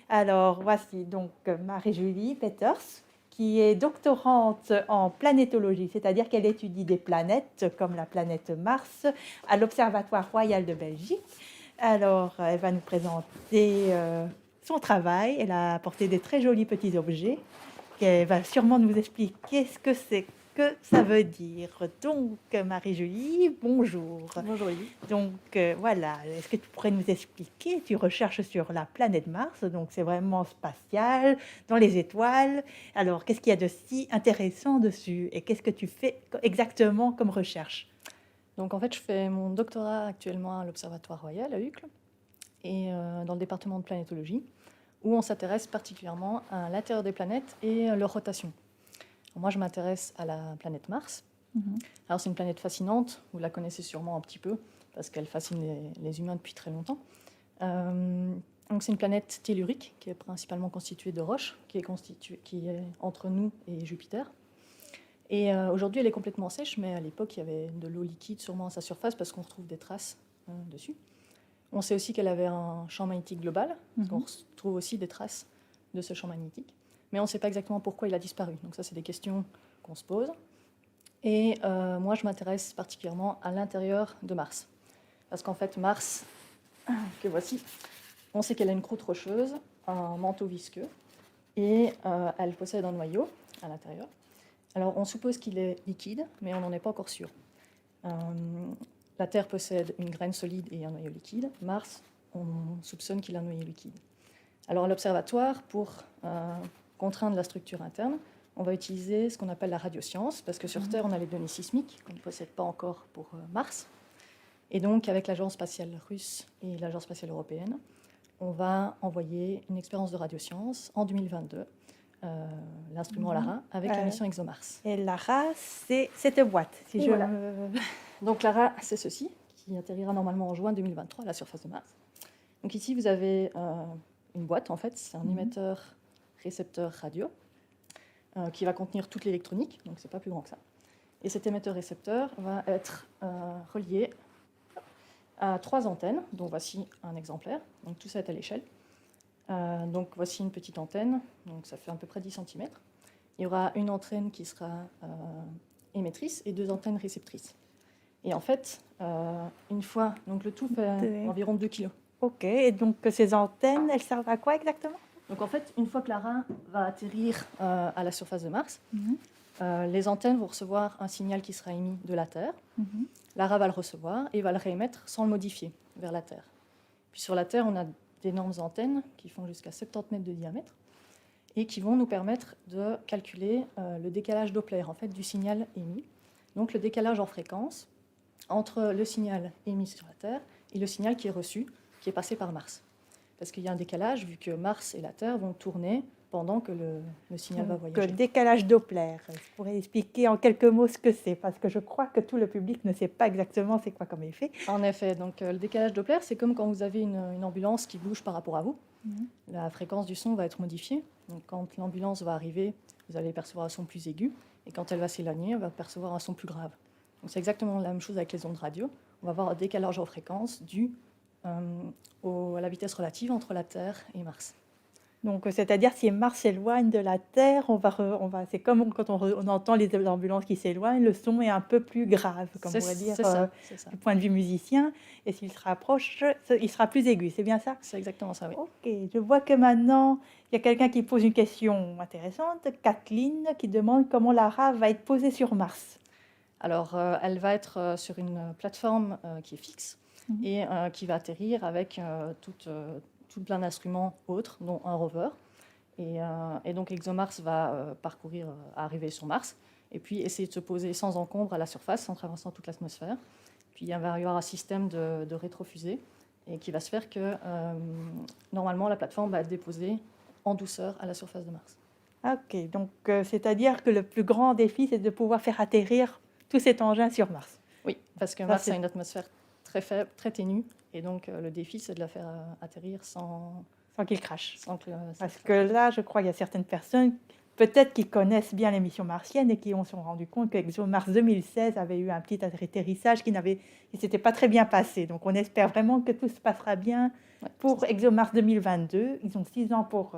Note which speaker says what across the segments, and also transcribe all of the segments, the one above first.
Speaker 1: Alors, voici donc Marie-Julie Peters, qui est doctorante en planétologie, c'est-à-dire qu'elle étudie des planètes comme la planète Mars à l'Observatoire royal de Belgique. Alors, elle va nous présenter son travail. Elle a apporté des très jolis petits objets qu'elle va sûrement nous expliquer ce que c'est que ça veut dire. Donc, Marie-Julie, bonjour.
Speaker 2: Bonjour Lily.
Speaker 1: Donc voilà, est-ce que tu pourrais nous expliquer? Tu recherches sur la planète Mars, donc c'est vraiment spatial, dans les étoiles. Alors, qu'est-ce qu'il y a de si intéressant dessus? Et qu'est-ce que tu fais exactement comme recherche?
Speaker 2: Donc en fait, je fais mon doctorat actuellement à l'Observatoire royal à Uccle et dans le département de planétologie, où on s'intéresse particulièrement à l'intérieur des planètes et leur rotation. Moi, je m'intéresse à la planète Mars. Alors c'est une planète fascinante, vous la connaissez sûrement un petit peu, parce qu'elle fascine les humains depuis très longtemps. Donc c'est une planète tellurique qui est principalement constituée de roches, qui est entre nous et Jupiter. Et aujourd'hui, elle est complètement sèche, mais à l'époque, il y avait de l'eau liquide sûrement à sa surface parce qu'on retrouve des traces dessus. On sait aussi qu'elle avait un champ magnétique global, parce qu'on retrouve aussi des traces de ce champ magnétique. Mais on ne sait pas exactement pourquoi il a disparu. Donc ça, c'est des questions qu'on se pose. Et moi, je m'intéresse particulièrement à l'intérieur de Mars. Parce qu'en fait, Mars, que voici, on sait qu'elle a une croûte rocheuse, un manteau visqueux, et elle possède un noyau à l'intérieur. Alors, on suppose qu'il est liquide, mais on n'en est pas encore sûr. La Terre possède une graine solide et un noyau liquide. Mars, on soupçonne qu'il a un noyau liquide. Alors, à l'observatoire, pour contraindre la structure interne, on va utiliser ce qu'on appelle la radioscience, parce que sur Terre, on a les données sismiques qu'on ne possède pas encore pour Mars. Et donc, avec l'Agence spatiale russe et l'Agence spatiale européenne, on va envoyer une expérience de radioscience en 2022, l'instrument LARA, avec la mission ExoMars.
Speaker 1: Et Lara, c'est cette boîte. Si je...
Speaker 2: Voilà. Donc LARA, c'est ceci, qui atterrira normalement en juin 2023 à la surface de Mars. Donc ici, vous avez une boîte, en fait, c'est un émetteur-récepteur radio qui va contenir toute l'électronique, donc c'est pas plus grand que ça. Et cet émetteur-récepteur va être relié à 3 antennes, dont voici un exemplaire. Donc tout ça est à l'échelle. Donc voici une petite antenne, donc ça fait à peu près 10 cm. Il y aura une antenne qui sera émettrice et 2 antennes réceptrices. Et en fait, une fois, donc le tout fait environ 2 kg.
Speaker 1: Ok, et donc ces antennes, elles servent à quoi exactement?
Speaker 2: Donc en fait, une fois que Lara va atterrir à la surface de Mars, les antennes vont recevoir un signal qui sera émis de la Terre. Lara va le recevoir et va le réémettre sans le modifier vers la Terre. Puis sur la Terre, on a d'énormes antennes qui font jusqu'à 70 mètres de diamètre et qui vont nous permettre de calculer le décalage Doppler en fait, du signal émis. Donc le décalage en fréquence entre le signal émis sur la Terre et le signal qui est reçu, qui est passé par Mars. Parce qu'il y a un décalage, vu que Mars et la Terre vont tourner pendant que le signal va voyager.
Speaker 1: Le décalage Doppler, je pourrais expliquer en quelques mots ce que c'est, parce que je crois que tout le public ne sait pas exactement c'est quoi comme effet.
Speaker 2: En effet, donc le décalage Doppler, c'est comme quand vous avez une ambulance qui bouge par rapport à vous. La fréquence du son va être modifiée. Donc quand l'ambulance va arriver, vous allez percevoir un son plus aigu, et quand elle va s'éloigner, on va percevoir un son plus grave. Donc c'est exactement la même chose avec les ondes radio. On va avoir un décalage en fréquence dû à la vitesse relative entre la Terre et Mars.
Speaker 1: Donc, c'est-à-dire si Mars s'éloigne de la Terre, c'est comme quand on entend les ambulances qui s'éloignent, le son est un peu plus grave, comme on pourrait dire,
Speaker 2: c'est ça.
Speaker 1: du point de vue musicien. Et s'il se rapproche, il sera plus aigu, c'est bien ça?
Speaker 2: C'est exactement ça, oui.
Speaker 1: Ok, je vois que maintenant, il y a quelqu'un qui pose une question intéressante, Kathleen, qui demande comment Lara va être posée sur Mars.
Speaker 2: Alors, elle va être sur une plateforme qui est fixe et qui va atterrir avec tout plein d'instruments autres, dont un rover. Et donc ExoMars va parcourir, arriver sur Mars, et puis essayer de se poser sans encombre à la surface, en traversant toute l'atmosphère. Puis il va y avoir un système de rétrofusée, et qui va se faire que, normalement, la plateforme va être déposée en douceur à la surface de Mars.
Speaker 1: Ok, donc c'est-à-dire que le plus grand défi, c'est de pouvoir faire atterrir tout cet engin sur Mars.
Speaker 2: Oui, parce que Mars a une atmosphère très faible, très ténue, et donc le défi, c'est de la faire atterrir sans
Speaker 1: qu'il crache.
Speaker 2: Sans que,
Speaker 1: parce que là, je crois qu'il y a certaines personnes peut-être qu'ils connaissent bien les missions martiennes et qui ont se sont rendus compte qu'ExoMars 2016 avait eu un petit atterrissage qui s'était pas très bien passé. Donc on espère vraiment que tout se passera bien
Speaker 2: Ouais,
Speaker 1: pour ExoMars 2022. Ils ont 6 ans pour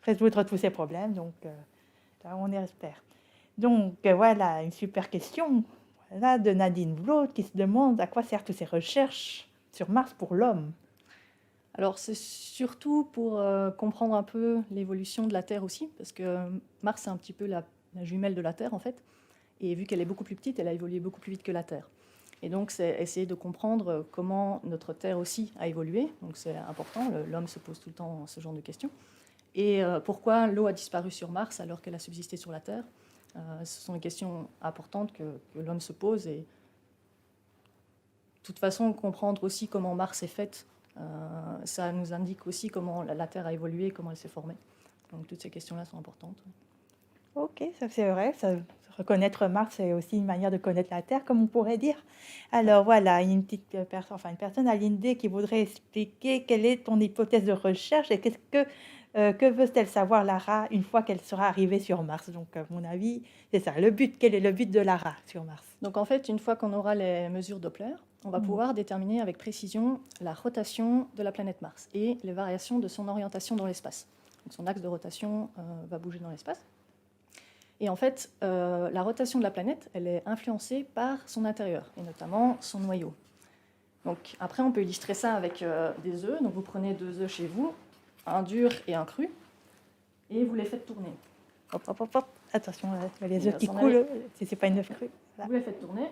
Speaker 1: résoudre tous ces problèmes, donc là on espère. Donc voilà une super question là, de Nadine Vlaud qui se demande à quoi servent toutes ces recherches sur Mars pour l'homme.
Speaker 2: Alors c'est surtout pour comprendre un peu l'évolution de la Terre aussi, parce que Mars c'est un petit peu la jumelle de la Terre en fait, et vu qu'elle est beaucoup plus petite, elle a évolué beaucoup plus vite que la Terre. Et donc c'est essayer de comprendre comment notre Terre aussi a évolué, donc c'est important, l'homme se pose tout le temps ce genre de questions. Et pourquoi l'eau a disparu sur Mars alors qu'elle a subsisté sur la Terre. Ce sont des questions importantes que l'homme se pose, et de toute façon comprendre aussi comment Mars est faite, ça nous indique aussi comment la Terre a évolué, comment elle s'est formée. Donc toutes ces questions-là sont importantes.
Speaker 1: Ok, ça c'est vrai. Reconnaître Mars, c'est aussi une manière de connaître la Terre, comme on pourrait dire. Alors voilà, une personne à l'INDE qui voudrait expliquer quelle est ton hypothèse de recherche et que veut-elle savoir Lara une fois qu'elle sera arrivée sur Mars. Donc à mon avis, c'est ça. Le but, quel est le but de Lara sur Mars?
Speaker 2: Donc en fait, une fois qu'on aura les mesures Doppler, on va pouvoir déterminer avec précision la rotation de la planète Mars et les variations de son orientation dans l'espace. Donc son axe de rotation va bouger dans l'espace. Et en fait, la rotation de la planète, elle est influencée par son intérieur, et notamment son noyau. Donc après, on peut illustrer ça avec des œufs. Donc vous prenez 2 œufs chez vous, un dur et un cru, et vous les faites tourner.
Speaker 1: Hop, hop, hop, hop. Attention, les œufs qui
Speaker 2: s'en
Speaker 1: coulent, si c'est pas une œuf crue. Voilà.
Speaker 2: Vous les faites tourner,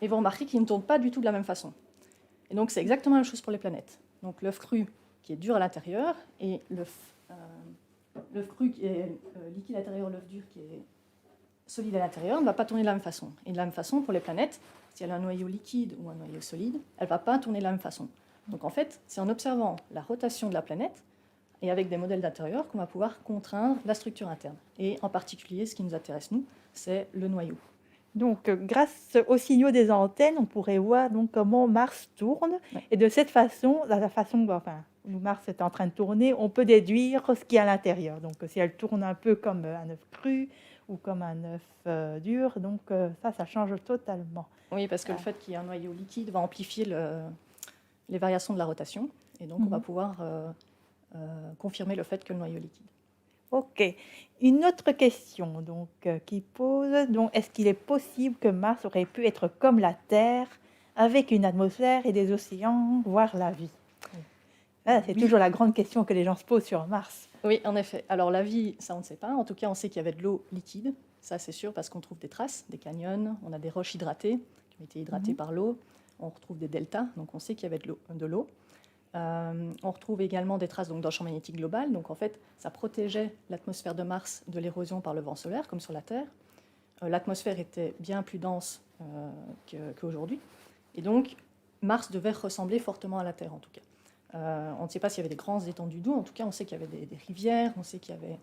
Speaker 2: et vous remarquez qu'ils ne tournent pas du tout de la même façon. Et donc c'est exactement la même chose pour les planètes. Donc l'œuf cru qui est dur à l'intérieur, et l'œuf cru qui est liquide à l'intérieur, l'œuf dur qui est solide à l'intérieur, ne va pas tourner de la même façon. Et de la même façon pour les planètes, si elle a un noyau liquide ou un noyau solide, elle ne va pas tourner de la même façon. Donc en fait, c'est en observant la rotation de la planète et avec des modèles d'intérieur qu'on va pouvoir contraindre la structure interne. Et en particulier, ce qui nous intéresse, nous, c'est le noyau.
Speaker 1: Donc, grâce aux signaux des antennes, on pourrait voir donc comment Mars tourne.
Speaker 2: Ouais.
Speaker 1: Et de cette façon, où Mars est en train de tourner, on peut déduire ce qu'il y a à l'intérieur. Donc, si elle tourne un peu comme un œuf cru ou comme un œuf dur, donc ça change totalement.
Speaker 2: Oui, parce que le fait qu'il y ait un noyau liquide va amplifier les variations de la rotation. Et donc, on va pouvoir confirmer le fait que le noyau est liquide.
Speaker 1: Ok. Une autre question donc, qui pose, donc, est-ce qu'il est possible que Mars aurait pu être comme la Terre, avec une atmosphère et des océans, voire la vie? Là, c'est toujours la grande question que les gens se posent sur Mars.
Speaker 2: Oui, en effet. Alors la vie, ça on ne sait pas. En tout cas, on sait qu'il y avait de l'eau liquide. Ça c'est sûr parce qu'on trouve des traces, des canyons, on a des roches hydratées qui ont été hydratées par l'eau. On retrouve des deltas, donc on sait qu'il y avait de l'eau. On retrouve également des traces d'un champ magnétique global. Donc en fait, ça protégeait l'atmosphère de Mars de l'érosion par le vent solaire, comme sur la Terre. L'atmosphère était bien plus dense qu'aujourd'hui. Et donc, Mars devait ressembler fortement à la Terre, en tout cas. On ne sait pas s'il y avait des grandes étendues d'eau. En tout cas, on sait qu'il y avait des rivières, on sait qu'il y avait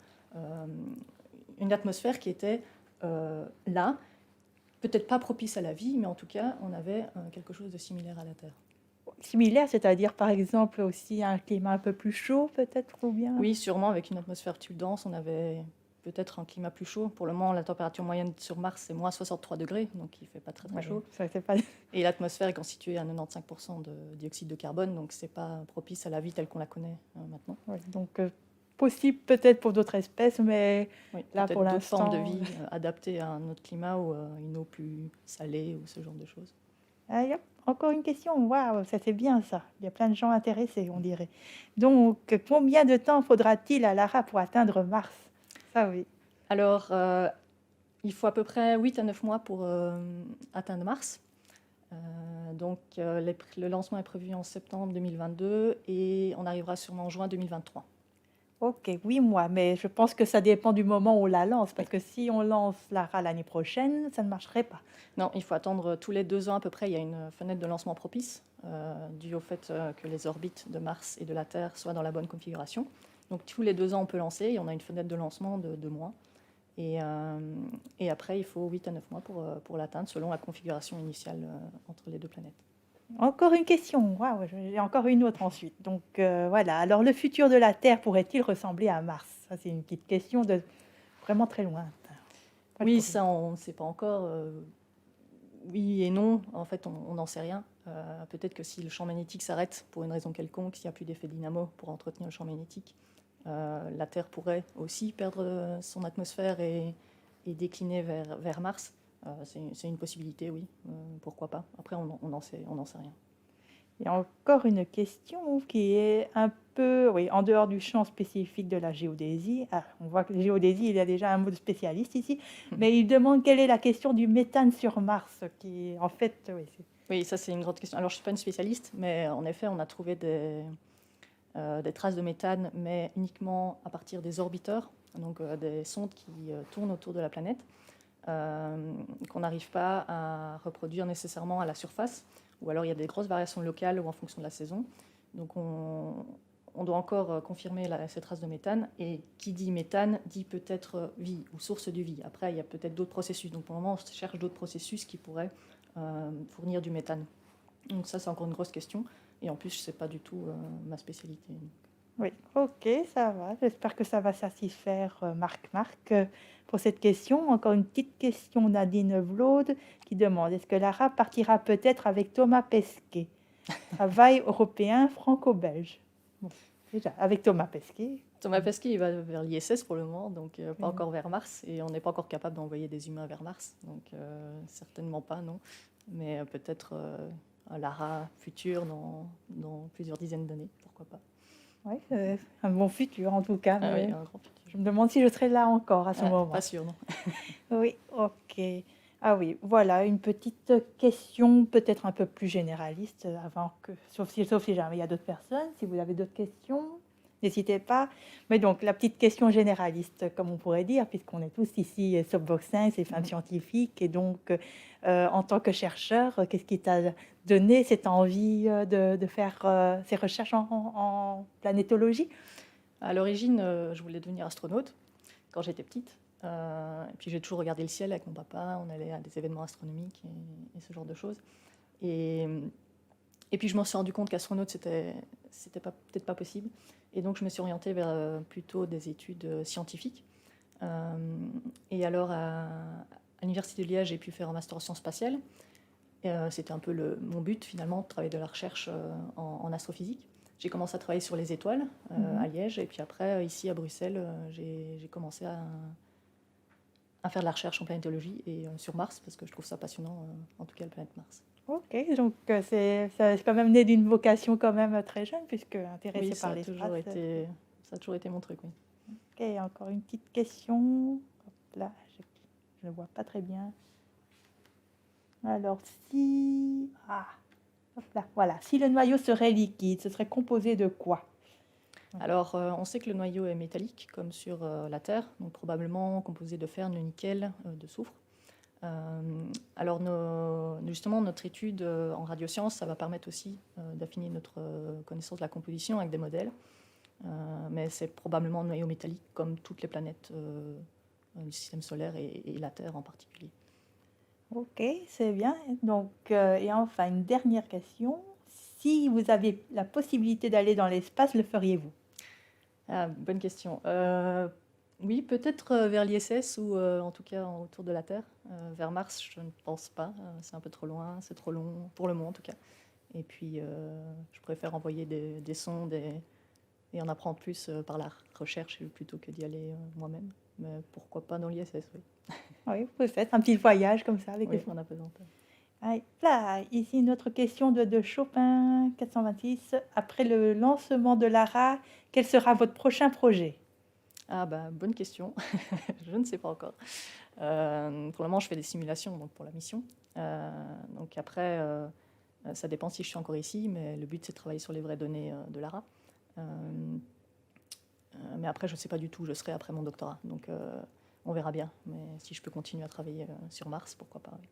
Speaker 2: une atmosphère qui était là, peut-être pas propice à la vie, mais en tout cas, on avait quelque chose de similaire à la Terre.
Speaker 1: Similaire, c'est-à-dire par exemple aussi un climat un peu plus chaud, peut-être, ou bien?
Speaker 2: Oui, sûrement, avec une atmosphère plus dense, on avait peut-être un climat plus chaud. Pour le moment, la température moyenne sur Mars, c'est moins 63 degrés, donc il ne fait pas très, très chaud.
Speaker 1: Ça, c'est pas...
Speaker 2: Et l'atmosphère est constituée à 95% de dioxyde de carbone, donc ce n'est pas propice à la vie telle qu'on la connaît maintenant.
Speaker 1: Ouais, donc, possible peut-être pour d'autres espèces, mais
Speaker 2: oui,
Speaker 1: là, pour l'instant...
Speaker 2: d'autres formes de vie adaptées à un autre climat ou à une eau plus salée ou ce genre de choses.
Speaker 1: Ah, yep. Encore une question, waouh, ça c'est bien ça. Il y a plein de gens intéressés, on dirait. Donc, combien de temps faudra-t-il à Lara pour atteindre Mars? Ça oui.
Speaker 2: Alors, il faut à peu près 8 à 9 mois pour atteindre Mars. Donc, le lancement est prévu en septembre 2022 et on arrivera sûrement en juin 2023.
Speaker 1: Ok, 8 mois, mais je pense que ça dépend du moment où on la lance, parce que si on lance Lara l'année prochaine, ça ne marcherait pas.
Speaker 2: Non, il faut attendre tous les 2 ans à peu près. Il y a une fenêtre de lancement propice, due au fait que les orbites de Mars et de la Terre soient dans la bonne configuration. Donc tous les 2 ans, on peut lancer, et on a une fenêtre de lancement de 2 mois. Et après, il faut 8 à 9 mois pour l'atteindre, selon la configuration initiale entre les 2 planètes.
Speaker 1: Encore une question, waouh, j'ai encore une autre ensuite. Donc voilà, alors le futur de la Terre pourrait-il ressembler à Mars? Ça c'est une petite question vraiment très loin.
Speaker 2: Oui, ça, on ne sait pas encore. Oui et non, en fait, on n'en sait rien. Peut-être que si le champ magnétique s'arrête pour une raison quelconque, s'il n'y a plus d'effet dynamo pour entretenir le champ magnétique, la Terre pourrait aussi perdre son atmosphère et décliner vers Mars. C'est une possibilité, oui. Pourquoi pas. Après, on n'en sait rien.
Speaker 1: Il y a encore une question qui est un peu en dehors du champ spécifique de la géodésie. Ah, on voit que la géodésie, il y a déjà un mot de spécialiste ici, mais il demande quelle est la question du méthane sur Mars, qui en fait...
Speaker 2: Oui, ça c'est une grande question. Alors je ne suis pas une spécialiste, mais en effet, on a trouvé des traces de méthane, mais uniquement à partir des orbiteurs, donc des sondes qui tournent autour de la planète, qu'on n'arrive pas à reproduire nécessairement à la surface, ou alors il y a des grosses variations locales ou en fonction de la saison. Donc on doit encore confirmer ces traces de méthane, et qui dit méthane dit peut-être vie ou source de vie. Après, il y a peut-être d'autres processus. Donc pour le moment, on cherche d'autres processus qui pourraient fournir du méthane. Donc ça, c'est encore une grosse question. Et en plus, je ne sais pas du tout ma spécialité.
Speaker 1: Oui, ok, ça va. J'espère que ça va satisfaire Marc pour cette question. Encore une petite question, Nadine Vlaude, qui demande, est-ce que Lara partira peut-être avec Thomas Pesquet? Travail européen franco-belge. Bon, déjà, avec Thomas Pesquet.
Speaker 2: Thomas Pesquet, il va vers l'ISS pour le moment, donc pas encore vers Mars. Et on n'est pas encore capable d'envoyer des humains vers Mars. Donc certainement pas, non. Mais peut-être un Lara futur dans plusieurs dizaines d'années, pourquoi pas.
Speaker 1: Oui, un bon futur en tout cas.
Speaker 2: Ah oui, un grand futur.
Speaker 1: Je me demande si je serai là encore à ce moment.
Speaker 2: Pas sûr, non.
Speaker 1: Oui, ok. Ah oui, voilà, une petite question peut-être un peu plus généraliste, avant que, sauf si jamais il y a d'autres personnes, si vous avez d'autres questions, n'hésitez pas. Mais donc, la petite question généraliste, comme on pourrait dire, puisqu'on est tous ici Soapbox, c'est femmes scientifiques, et donc, en tant que chercheur, qu'est-ce qui t'a donné cette envie de faire ces recherches en planétologie?
Speaker 2: À l'origine, je voulais devenir astronaute quand j'étais petite. Et puis j'ai toujours regardé le ciel avec mon papa, on allait à des événements astronomiques et ce genre de choses. Et puis je m'en suis rendu compte qu'astronaute, c'était peut-être pas possible. Et donc je me suis orientée vers plutôt des études scientifiques. Et alors à l'Université de Liège, j'ai pu faire un master en sciences spatiales. C'était un peu mon but finalement, de travailler de la recherche en astrophysique. J'ai commencé à travailler sur les étoiles à Liège, et puis après, ici à Bruxelles, j'ai commencé à faire de la recherche en planétologie et sur Mars, parce que je trouve ça passionnant, en tout cas la planète Mars.
Speaker 1: Ok, donc c'est quand même né d'une vocation quand même très jeune, puisque intéressée par l'espace.
Speaker 2: Ça a toujours été mon truc, oui.
Speaker 1: Ok, encore une petite question. Hop là, je ne vois pas très bien. Alors, hop là, voilà. Si le noyau serait liquide, ce serait composé de quoi?
Speaker 2: Alors, on sait que le noyau est métallique, comme sur la Terre, donc probablement composé de fer, de nickel, de soufre. Alors, justement, notre étude en radiosciences, ça va permettre aussi d'affiner notre connaissance de la composition avec des modèles. Mais c'est probablement un noyau métallique, comme toutes les planètes du système solaire et la Terre en particulier.
Speaker 1: Ok, c'est bien. Donc, et enfin, une dernière question. Si vous aviez la possibilité d'aller dans l'espace, le feriez-vous?
Speaker 2: Bonne question. Oui, peut-être vers l'ISS ou en tout cas autour de la Terre. Vers Mars, je ne pense pas. C'est un peu trop loin, c'est trop long, pour le moment en tout cas. Et puis, je préfère envoyer des sondes et en apprendre plus par la recherche plutôt que d'y aller moi-même. Mais pourquoi pas dans l'ISS, oui.
Speaker 1: Oui, peut-être un petit voyage comme ça avec
Speaker 2: oui, on a besoin.
Speaker 1: Là, ici une autre question de Chopin 426. Après le lancement de Lara, quel sera votre prochain projet?
Speaker 2: Bonne question. Je ne sais pas encore. Pour le moment, je fais des simulations donc pour la mission. Donc après, ça dépend si je suis encore ici, mais le but c'est de travailler sur les vraies données de Lara. Mais après, je ne sais pas du tout. Je serai après mon doctorat, donc on verra bien. Mais si je peux continuer à travailler sur Mars, pourquoi pas. Oui.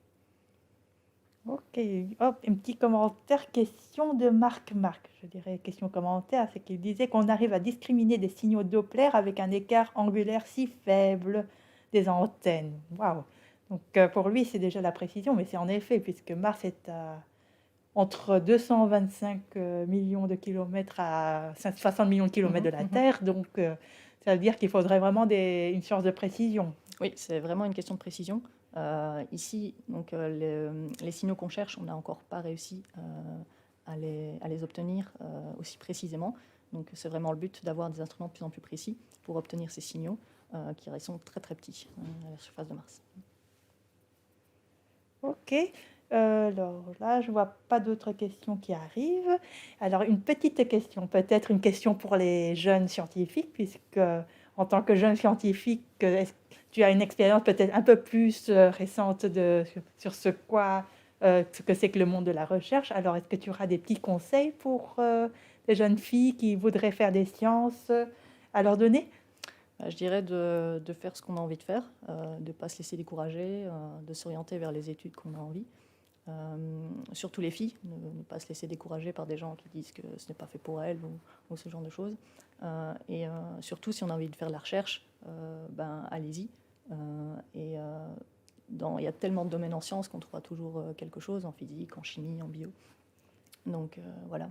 Speaker 1: Ok, hop, un petit commentaire, question de Marc. Je dirais question-commentaire, c'est qu'il disait qu'on arrive à discriminer des signaux Doppler avec un écart angulaire si faible des antennes. Waouh! Donc pour lui, c'est déjà la précision, mais c'est en effet, puisque Mars est entre 225 millions de kilomètres à 60 millions de kilomètres de la Terre, donc Ça veut dire qu'il faudrait vraiment une science de précision.
Speaker 2: Oui, c'est vraiment une question de précision. Ici, donc, les signaux qu'on cherche, on n'a encore pas réussi à les obtenir aussi précisément. Donc c'est vraiment le but d'avoir des instruments de plus en plus précis pour obtenir ces signaux qui sont très très petits à la surface de Mars.
Speaker 1: Ok. Alors là, je ne vois pas d'autres questions qui arrivent. Alors, une petite question, peut-être une question pour les jeunes scientifiques, puisque en tant que jeune scientifique, tu as une expérience peut-être un peu plus récente sur ce que c'est que le monde de la recherche. Alors, est-ce que tu auras des petits conseils pour des jeunes filles qui voudraient faire des sciences à leur donner?
Speaker 2: Je dirais de faire ce qu'on a envie de faire, de ne pas se laisser décourager, de s'orienter vers les études qu'on a envie. Surtout les filles, ne pas se laisser décourager par des gens qui disent que ce n'est pas fait pour elles ou ce genre de choses. Et surtout, si on a envie de faire de la recherche, allez-y. Il y a tellement de domaines en sciences qu'on trouvera toujours quelque chose, en physique, en chimie, en bio. Donc voilà,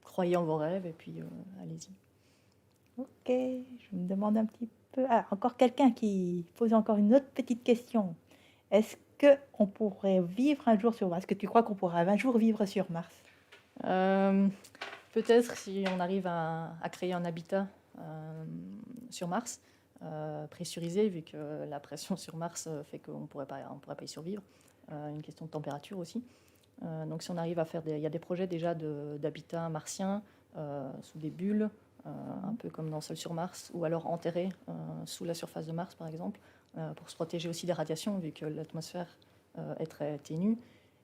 Speaker 2: croyez en vos rêves et puis allez-y.
Speaker 1: Ok, je me demande un petit peu. Ah, encore quelqu'un qui pose encore une autre petite question. Est-ce qu'on pourrait vivre un jour sur Mars? Est-ce que tu crois qu'on pourra un jour vivre sur Mars?
Speaker 2: Peut-être si on arrive à créer un habitat sur Mars, pressurisé, vu que la pression sur Mars fait qu'on ne pourrait pas y survivre. Une question de température aussi. Donc si on arrive à faire il y a des projets déjà d'habitat martien sous des bulles, un peu comme dans Seul sur Mars, ou alors enterré sous la surface de Mars par exemple, pour se protéger aussi des radiations, vu que l'atmosphère est très ténue.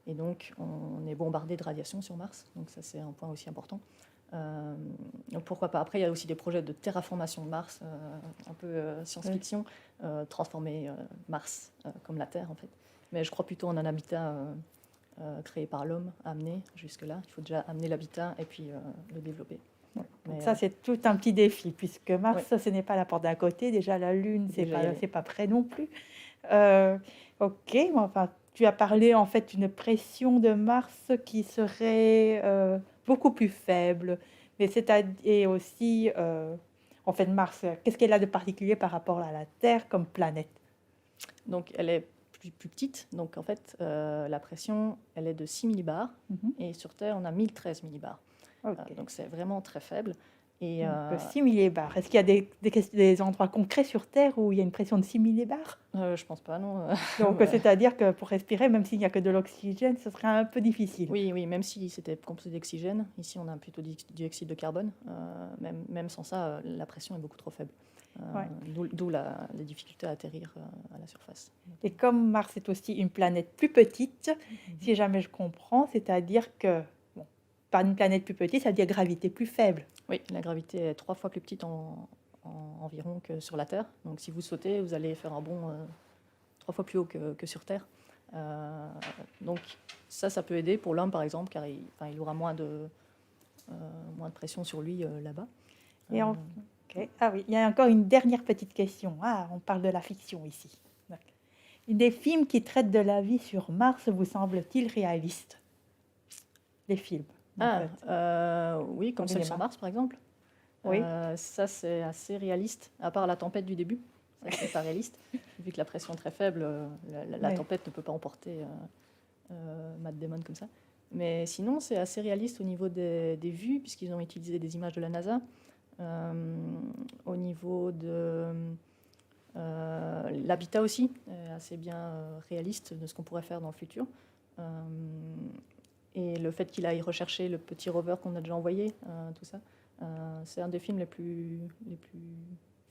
Speaker 2: Et donc, on est bombardé de radiations sur Mars. Donc ça, c'est un point aussi important. Donc pourquoi pas. Après, il y a aussi des projets de terraformation de Mars, un peu science-fiction, transformer Mars comme la Terre, en fait. Mais je crois plutôt en un habitat créé par l'homme, amené jusque-là. Il faut déjà amener l'habitat et puis le développer.
Speaker 1: Donc ça, c'est tout un petit défi, puisque Mars,
Speaker 2: ouais.
Speaker 1: ce n'est pas la porte d'un côté. Déjà, la Lune, c'est pas près non plus. Ok, mais enfin, tu as parlé en fait d'une pression de Mars qui serait beaucoup plus faible. Mais et aussi, en fait, Mars, qu'est-ce qu'elle a de particulier par rapport à la Terre comme planète?
Speaker 2: Donc, elle est plus petite. Donc, en fait, la pression, elle est de 6 millibars. Et sur Terre, on a 1013 millibars.
Speaker 1: Okay.
Speaker 2: Donc, c'est vraiment très faible. Et,
Speaker 1: donc, 6 millibars. Est-ce qu'il y a des endroits concrets sur Terre où il y a une pression de 6 millibars?
Speaker 2: Je pense pas, non.
Speaker 1: Donc, c'est-à-dire que pour respirer, même s'il n'y a que de l'oxygène, ce serait un peu difficile.
Speaker 2: Oui, même si c'était composé d'oxygène. Ici, on a plutôt du dioxyde de carbone. Même sans ça, la pression est beaucoup trop faible. D'où les difficultés à atterrir à la surface.
Speaker 1: Et comme Mars est aussi une planète plus petite, si jamais je comprends, c'est-à-dire que, par une planète plus petite, ça veut dire gravité plus faible.
Speaker 2: Oui, la gravité est 3 fois plus petite environ que sur la Terre. Donc si vous sautez, vous allez faire un bond 3 fois plus haut que sur Terre. Donc ça peut aider pour l'homme, par exemple, car il aura moins de pression sur lui là-bas.
Speaker 1: Okay. Ah oui, il y a encore une dernière petite question. Ah, on parle de la fiction ici. Des films qui traitent de la vie sur Mars vous semblent-ils réalistes? Les films.
Speaker 2: Oui, comme Seul sur Mars, par exemple.
Speaker 1: Oui.
Speaker 2: Ça, c'est assez réaliste, à part la tempête du début. Ça, c'est pas réaliste. Vu que la pression est très faible, la tempête ne peut pas emporter Matt Damon comme ça. Mais sinon, c'est assez réaliste au niveau des vues, puisqu'ils ont utilisé des images de la NASA. Au niveau de l'habitat aussi, assez bien réaliste de ce qu'on pourrait faire dans le futur. Et le fait qu'il aille rechercher le petit rover qu'on a déjà envoyé, tout ça, c'est un des films les plus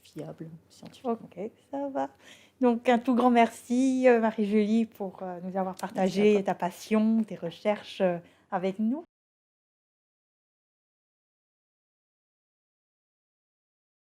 Speaker 2: fiables scientifiquement.
Speaker 1: Ok, ça va. Donc un tout grand merci Marie-Julie pour nous avoir partagé ta passion, tes recherches avec nous.